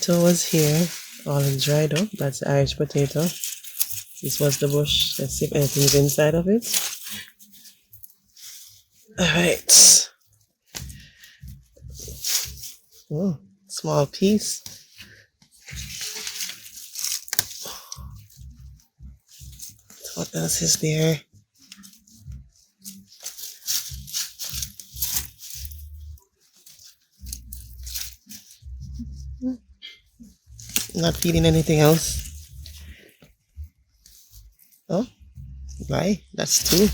potato was here, all dried up. That's the Irish potato. This was the bush. Let's see if anything's inside of it. Alright. Oh, small piece. What else is there? Not feeding anything else. Oh, right. That's two.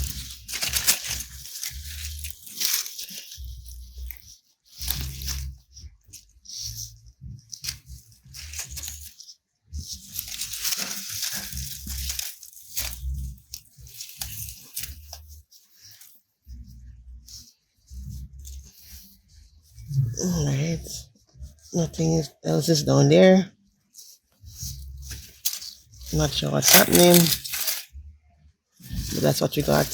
Alright. Nothing else is down there. Not sure what's happening. But that's what we got.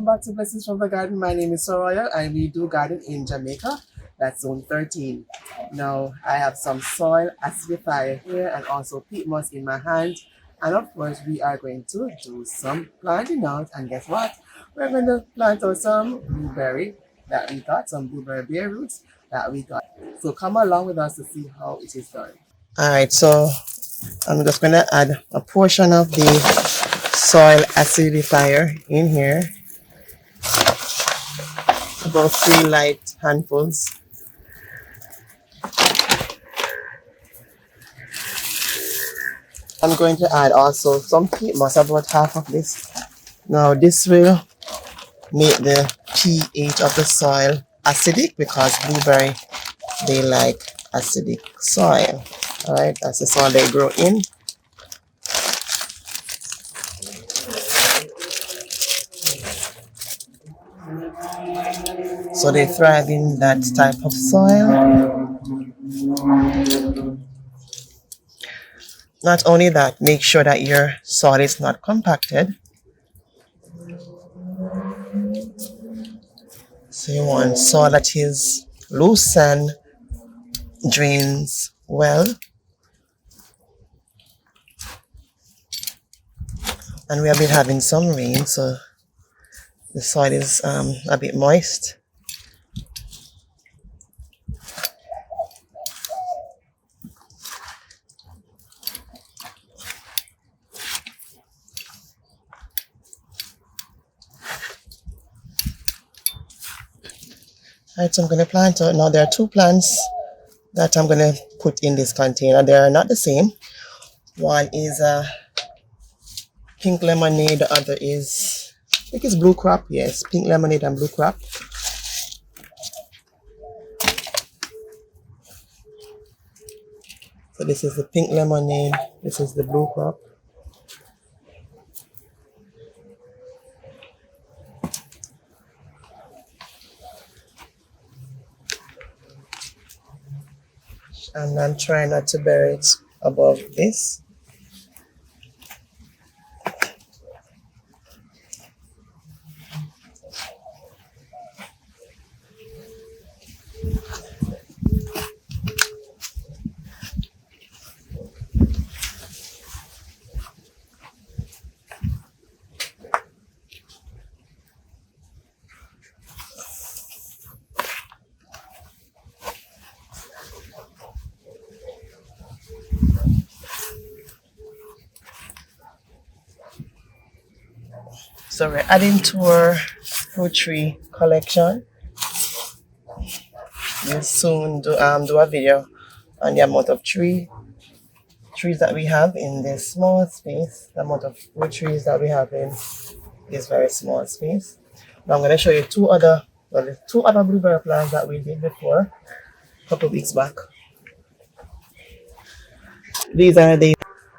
Back to Blessings from the Garden. My name is Soraya and we do garden in Jamaica. That's zone 13. Now I have some soil acidifier here and also peat moss in my hand. And of course we are going to do some planting out, and guess what? We're going to plant out some blueberry that we got, some blueberry bare roots that we got. So come along with us to see how it is done. Alright, so I'm just going to add a portion of the soil acidifier in here. About 3 light handfuls. I'm going to add also some peat moss, about half of this. Now this will make the pH of the soil acidic because blueberry, they like acidic soil. Alright, that's the soil they grow in. So they thrive in that type of soil. Not only that, make sure that your soil is not compacted. So you want soil that is loose and drains well. And we have been having some rain, so the soil is a bit moist. Alright, so I'm going to plant out. Now there are 2 plants that I'm going to put in this container. They are not the same. One is a pink lemonade, the other is, I think it's blue crop. Yes, pink lemonade and blue crop. So this is the pink lemonade, this is the blue crop. And I'm trying not to bury it above this. So we're adding to our fruit tree collection. We'll soon do a video on the amount of trees that we have in this small space, the amount of fruit trees that we have in this very small space. Now I'm going to show you two other blueberry plants that we did before, a couple of weeks back. These are the,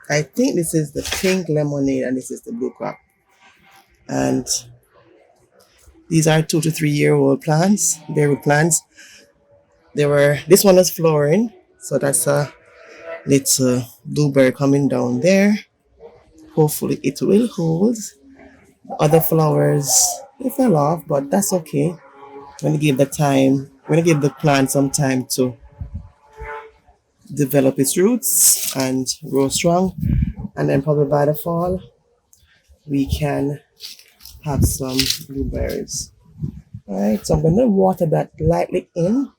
I think this is the pink lemonade and this is the blue crop. And these are 2 to 3 year old plants, berry plants. This one is flowering, so that's a little blueberry coming down there. Hopefully it will hold. Other flowers, they fell off, but that's okay. When you give the plant some time to develop its roots and grow strong, and then probably by the fall, we can have some blueberries. All right, so I'm going to water that lightly in.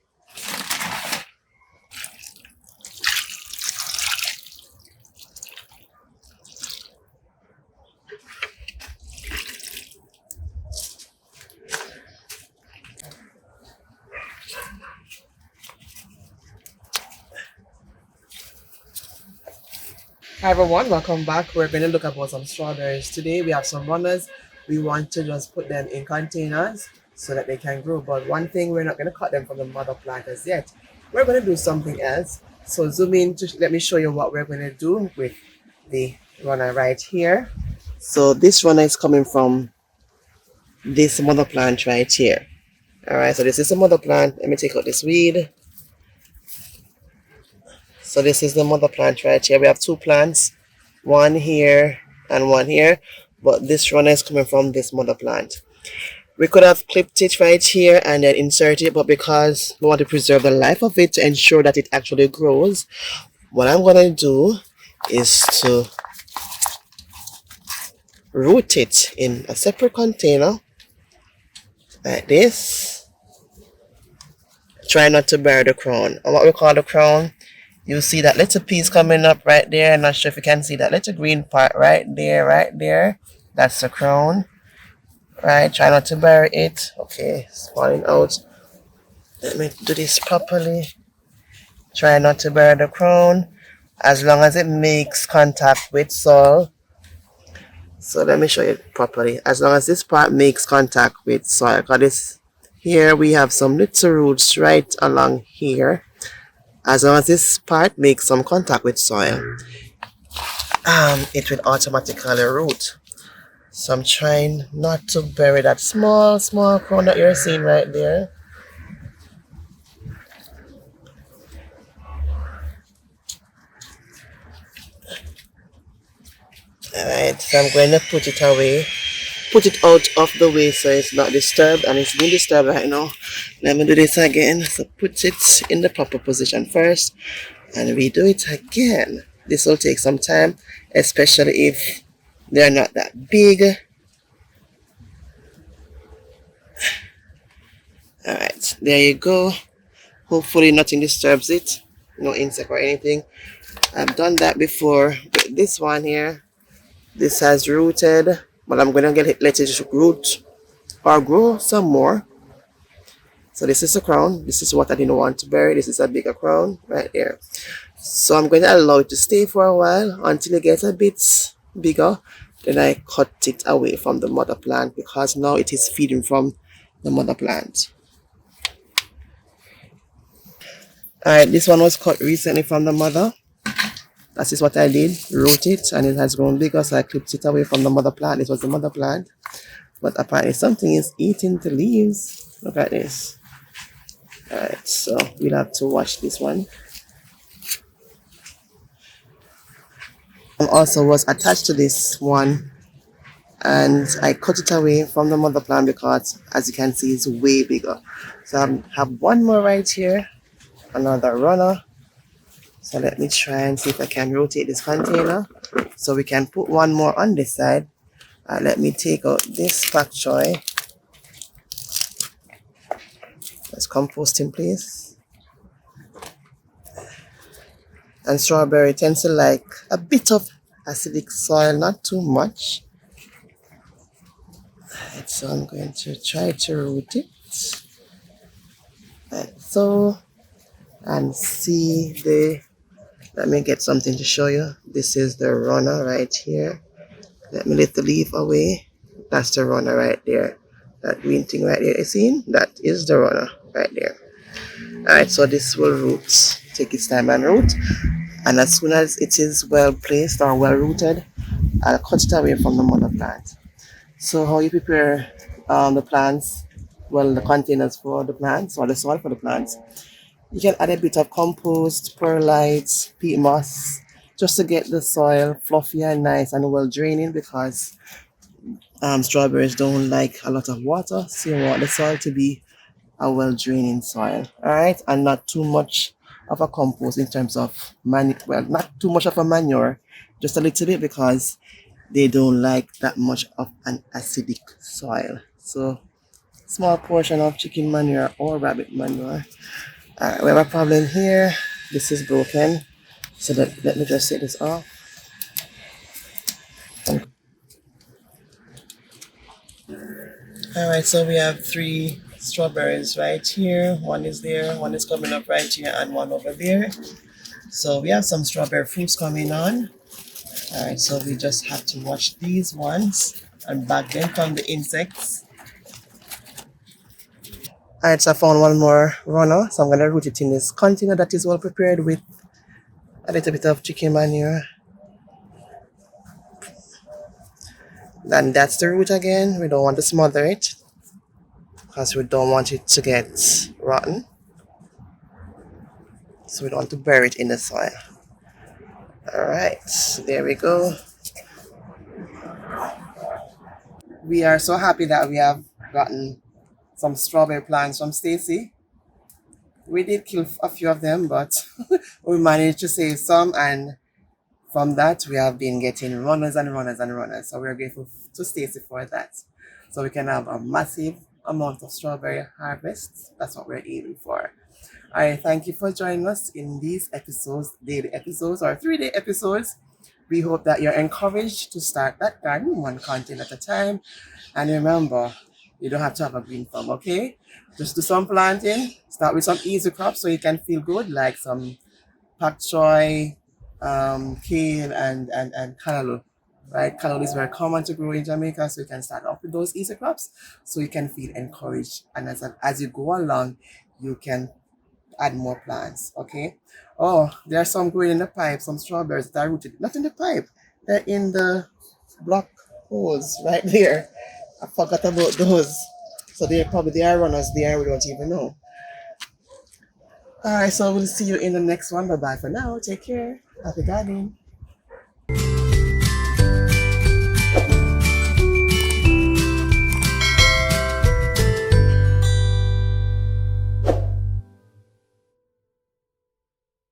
Hi everyone, welcome back. We're going to look about some strawberries. Today we have some runners. We want to just put them in containers so that they can grow. But one thing, we're not going to cut them from the mother plant as yet. We're going to do something else. So zoom in to let me show you what we're going to do with the runner right here. So this runner is coming from this mother plant right here. All right, so this is the mother plant. Let me take out this weed. So this is the mother plant right here. We have two plants, one here and one here, but this runner is coming from this mother plant. We could have clipped it right here and then insert it, but because we want to preserve the life of it to ensure that it actually grows, what I'm going to do is to root it in a separate container like this. Try not to bury the crown. And what we call the crown, you see that little piece coming up right there. I'm not sure if you can see that little green part right there. That's the crown. Right, try not to bury it. Okay, it's falling out. Let me do this properly. Try not to bury the crown as long as it makes contact with soil. So let me show you properly. As long as this part makes contact with soil. Because here we have some little roots right along here. As long as this part makes some contact with soil, it will automatically root. So I'm trying not to bury that small crown that you're seeing right there. Alright, so I'm going to put it away. Put it out of the way so it's not disturbed, and it's being disturbed right now. Let me do this again. So put it in the proper position first and redo it again. This will take some time, especially if they're not that big. Alright, there you go. Hopefully nothing disturbs it. No insect or anything. I've done that before with this one here. This has rooted, but I'm going to let it root or grow some more. So this is a crown. This is what I didn't want to bury. This is a bigger crown right here. So I'm going to allow it to stay for a while until it gets a bit bigger. Then I cut it away from the mother plant because now it is feeding from the mother plant. Alright, this one was cut recently from the mother. That is what I did, wrote it, and it has grown bigger, so I clipped it away from the mother plant. It was the mother plant, but apparently something is eating the leaves. Look at this. Alright, so we'll have to wash this one. And also was attached to this one, and I cut it away from the mother plant because, as you can see, it's way bigger. So I have one more right here, another runner. So let me try and see if I can rotate this container so we can put one more on this side. Let me take out this pak choy. Let's compost in place. And strawberry tends to like a bit of acidic soil, not too much. Right, so I'm going to try to root it like so, and see the. Let me get something to show you. This is the runner right here. Let me lift the leaf away. That's the runner right there. That green thing right there, you see? That is the runner right there. Alright, so this will root. Take its time and root. And as soon as it is well placed or well rooted, I'll cut it away from the mother plant. So how you prepare the plants, well, the containers for the plants or the soil for the plants. You can add a bit of compost, perlite, peat moss just to get the soil fluffy and nice and well draining, because strawberries don't like a lot of water, so you want the soil to be a well draining soil, all right, and not too much of a compost in terms of well, not too much of a manure, just a little bit, because they don't like that much of an acidic soil. So small portion of chicken manure or rabbit manure. All right, we have a problem here. This is broken, so let me just set this off. All right, so we have three strawberries right here. One is there, one is coming up right here, and one over there. So we have some strawberry fruits coming on. All right, so we just have to watch these ones and back them from the insects. All right, so I found one more runner, so I'm gonna root it in this container that is well prepared with a little bit of chicken manure. Then that's the root again. We don't want to smother it because we don't want it to get rotten. So we don't want to bury it in the soil. All right, there we go. We are so happy that we have gotten some strawberry plants from Stacy. We did kill a few of them, but we managed to save some, and from that we have been getting runners and runners and runners. So we're grateful to Stacy for that. So we can have a massive amount of strawberry harvest. That's what we're aiming for. All right, thank you for joining us in these episodes, daily episodes or 3-day episodes. We hope that you're encouraged to start that garden one content at a time. And remember, you don't have to have a green thumb, okay? Just do some planting. Start with some easy crops so you can feel good, like some pak choy, kale, and cantaloupe. Right? Cantaloupe is very common to grow in Jamaica, so you can start off with those easy crops so you can feel encouraged. And as you go along, you can add more plants, okay? Oh, there are some growing in the pipe, some strawberries that are rooted, not in the pipe, they're in the block holes right there. I forgot about those. So they are runners there, we don't even know. All right, so we'll see you in the next one. Bye bye for now. Take care. Happy gardening.